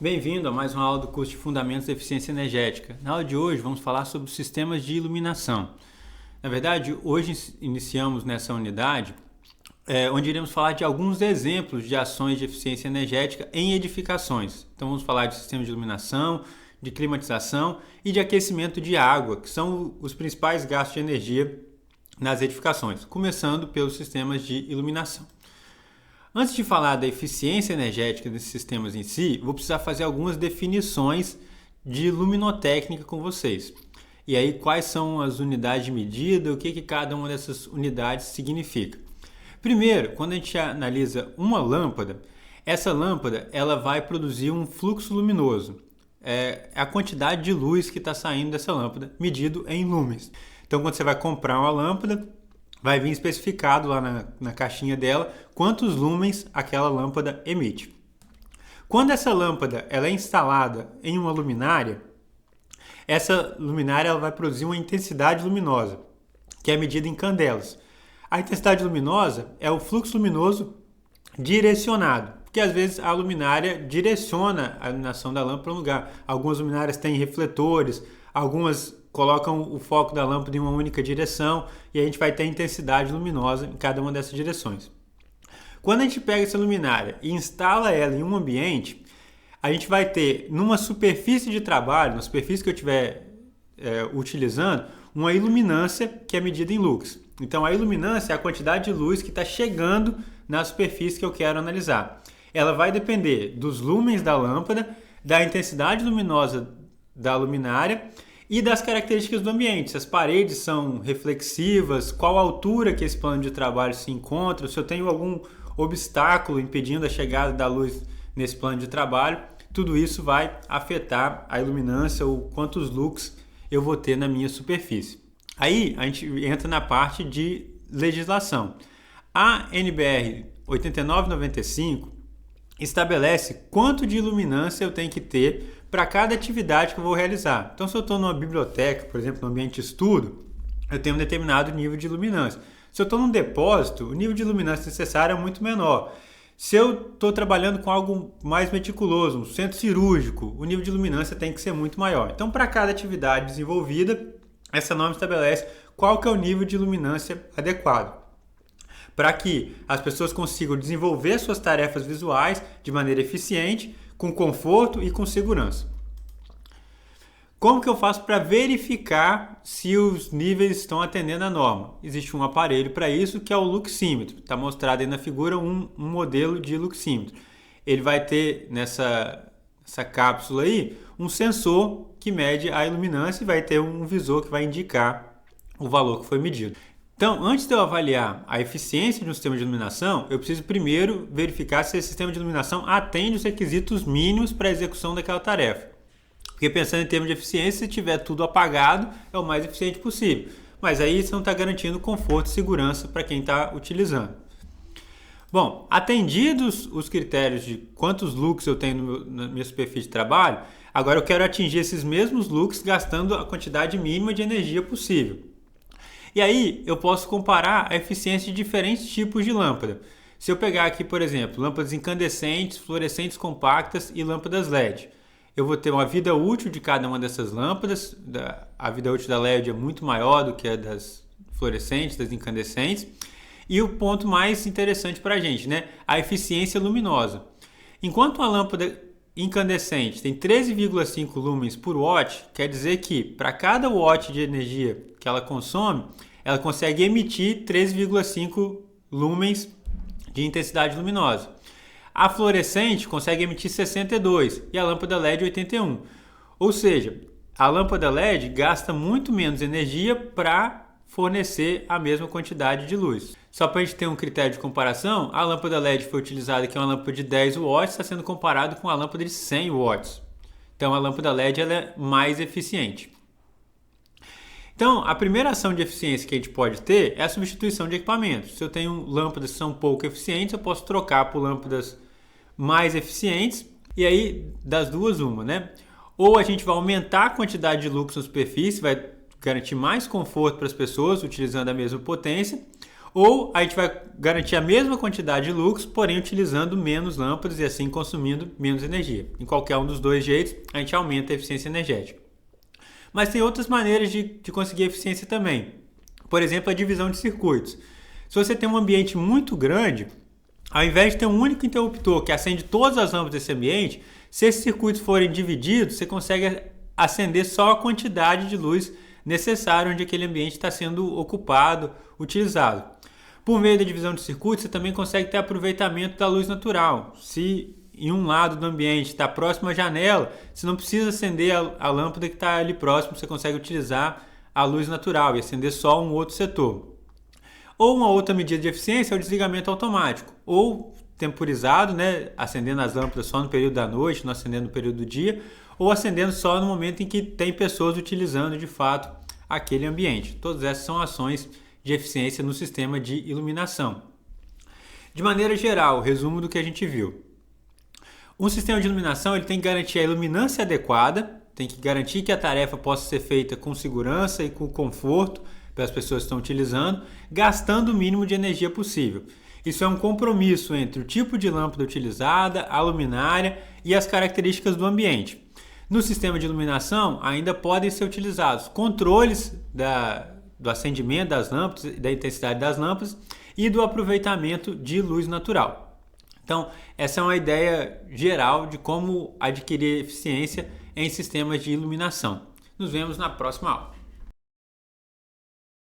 Bem-vindo a mais uma aula do curso de Fundamentos da Eficiência Energética. Na aula de hoje vamos falar sobre os sistemas de iluminação. Na verdade, hoje iniciamos nessa unidade onde iremos falar de alguns exemplos de ações de eficiência energética em edificações. Então vamos falar de sistemas de iluminação, de climatização e de aquecimento de água, que são os principais gastos de energia nas edificações, começando pelos sistemas de iluminação. Antes de falar da eficiência energética desses sistemas em si, vou precisar fazer algumas definições de luminotécnica com vocês. E aí, quais são as unidades de medida, o que cada uma dessas unidades significa. Primeiro, quando a gente analisa uma lâmpada, essa lâmpada ela vai produzir um fluxo luminoso. É a quantidade de luz que está saindo dessa lâmpada, medido em lumens. Então, quando você vai comprar uma lâmpada, vai vir especificado lá na caixinha dela quantos lumens aquela lâmpada emite. Quando essa lâmpada ela é instalada em uma luminária, essa luminária ela vai produzir uma intensidade luminosa, que é medida em candelas. A intensidade luminosa é o fluxo luminoso direcionado, porque às vezes a luminária direciona a iluminação da lâmpada para um lugar. Algumas luminárias têm refletores, algumas colocam o foco da lâmpada em uma única direção e a gente vai ter intensidade luminosa em cada uma dessas direções. Quando a gente pega essa luminária e instala ela em um ambiente, a gente vai ter numa superfície de trabalho, na superfície que eu estiver utilizando, uma iluminância que é medida em lux. Então a iluminância é a quantidade de luz que está chegando na superfície que eu quero analisar. Ela vai depender dos lumens da lâmpada, da intensidade luminosa da luminária e das características do ambiente, se as paredes são reflexivas, qual a altura que esse plano de trabalho se encontra, se eu tenho algum obstáculo impedindo a chegada da luz nesse plano de trabalho, tudo isso vai afetar a iluminância ou quantos lux eu vou ter na minha superfície. Aí a gente entra na parte de legislação. A NBR 8995 estabelece quanto de iluminância eu tenho que ter para cada atividade que eu vou realizar. Então, se eu estou numa biblioteca, por exemplo, no ambiente de estudo, eu tenho um determinado nível de iluminância. Se eu estou num depósito, o nível de iluminância necessário é muito menor. Se eu estou trabalhando com algo mais meticuloso, um centro cirúrgico, o nível de iluminância tem que ser muito maior. Então, para cada atividade desenvolvida, essa norma estabelece qual que é o nível de iluminância adequado, para que as pessoas consigam desenvolver suas tarefas visuais de maneira eficiente, com conforto e com segurança. Como que eu faço para verificar se os níveis estão atendendo a norma? Existe um aparelho para isso que é o luxímetro. Está mostrado aí na figura um modelo de luxímetro. Ele vai ter nessa cápsula aí um sensor que mede a iluminância e vai ter um visor que vai indicar o valor que foi medido. Então, antes de eu avaliar a eficiência de um sistema de iluminação, eu preciso primeiro verificar se esse sistema de iluminação atende os requisitos mínimos para a execução daquela tarefa. Porque pensando em termos de eficiência, se tiver tudo apagado, é o mais eficiente possível. Mas aí você não está garantindo conforto e segurança para quem está utilizando. Bom, atendidos os critérios de quantos lux eu tenho na minha superfície de trabalho, agora eu quero atingir esses mesmos lux gastando a quantidade mínima de energia possível. E aí eu posso comparar a eficiência de diferentes tipos de lâmpada. Se eu pegar aqui, por exemplo, lâmpadas incandescentes, fluorescentes compactas e lâmpadas LED, eu vou ter uma vida útil de cada uma dessas lâmpadas. A vida útil da LED é muito maior do que a das fluorescentes, das incandescentes. E o ponto mais interessante para a gente, né? A eficiência luminosa. Enquanto uma lâmpada incandescente tem 13,5 lumens por watt, quer dizer que para cada watt de energia que ela consome, ela consegue emitir 13,5 lumens de intensidade luminosa. A fluorescente consegue emitir 62 e a lâmpada LED 81. Ou seja, a lâmpada LED gasta muito menos energia para fornecer a mesma quantidade de luz. Só para a gente ter um critério de comparação, a lâmpada LED foi utilizada, que é uma lâmpada de 10 watts, está sendo comparado com a lâmpada de 100 watts. Então a lâmpada LED ela é mais eficiente. Então, a primeira ação de eficiência que a gente pode ter é a substituição de equipamentos. Se eu tenho lâmpadas que são pouco eficientes, eu posso trocar por lâmpadas mais eficientes, e aí das duas uma, né? Ou a gente vai aumentar a quantidade de lux na superfície, vai garantir mais conforto para as pessoas utilizando a mesma potência, Ou a gente vai garantir a mesma quantidade de lux, porém utilizando menos lâmpadas e assim consumindo menos energia. Em qualquer um dos dois jeitos, a gente aumenta a eficiência energética. Mas tem outras maneiras de conseguir eficiência também. Por exemplo, a divisão de circuitos. Se você tem um ambiente muito grande, ao invés de ter um único interruptor que acende todas as lâmpadas desse ambiente, se esses circuitos forem divididos, você consegue acender só a quantidade de luz necessária onde aquele ambiente está sendo ocupado, utilizado. Por meio da divisão de circuitos, você também consegue ter aproveitamento da luz natural. Se em um lado do ambiente está próximo à janela, você não precisa acender a lâmpada que está ali próximo, você consegue utilizar a luz natural e acender só um outro setor. Ou uma outra medida de eficiência é o desligamento automático, ou temporizado, né, acendendo as lâmpadas só no período da noite, não acendendo no período do dia, ou acendendo só no momento em que tem pessoas utilizando de fato aquele ambiente. Todas essas são ações de eficiência no sistema de iluminação. De maneira geral, resumo do que a gente viu. Um sistema de iluminação ele tem que garantir a iluminância adequada, tem que garantir que a tarefa possa ser feita com segurança e com conforto para as pessoas que estão utilizando, gastando o mínimo de energia possível. Isso é um compromisso entre o tipo de lâmpada utilizada, a luminária e as características do ambiente. No sistema de iluminação, ainda podem ser utilizados controles do acendimento das lâmpadas, da intensidade das lâmpadas e do aproveitamento de luz natural. Então, essa é uma ideia geral de como adquirir eficiência em sistemas de iluminação. Nos vemos na próxima aula.